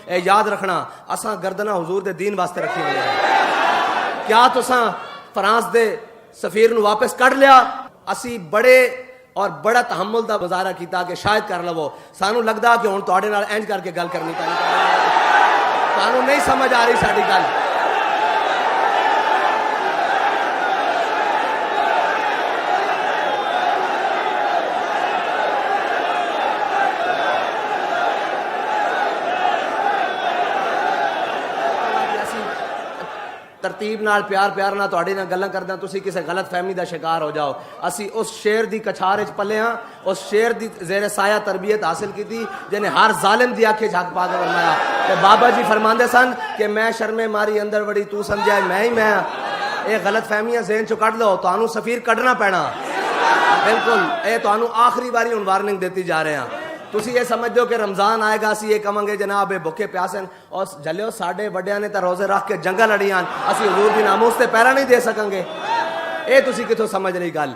ए याद रखना असा गर्दना हुजूर दे दीन वास्ते रखी हुई है। क्या तुसा फ्रांस दे सफीर नू वापस कढ़ लिया? असी बड़े और बड़ा तहम्मुल दा मुजाहरा किया कि शायद कर लवो। सानू लगदा कि हुण तुहाडे नाल इंज करके गल करनी पैनी, तुहानू नहीं समझ आ रही साडी गल। तरतीब नाल प्यार प्यार नाल तुहाडे नाल गल्लां करदा तुसी किसी गलत फहमी का शिकार हो जाओ। असी उस शेर की कछार च पले हाँ, उस शेर की जेरे साया तरबियत हासिल की थी जिन्हें हर जालिम की आंखें झक पा के फरमाया। तो बाबा जी फरमाते सन कि मैं शर्मे मारी अंदर बड़ी तू समझा मैं ही मैं। ये गलत फहमियां ज़हन चो कढ़ लो, तुहानू सफीर कढ़ना पैना बिल्कुल। ये तुहानू आखिरी बारी हुण वार्निंग देती जा रहे हैं। तुसी ये समझो कि रमजान आएगा असी ये कहेंगे जनाब ये भुखे प्यासे और जलियो साडे वड्डियां ने तो रोजे रख के जंगा लड़ियां, असी हुजूर दी नामूस ते पैरा नहीं दे सकेंगे। ये तुसी किथों समझ रही गल?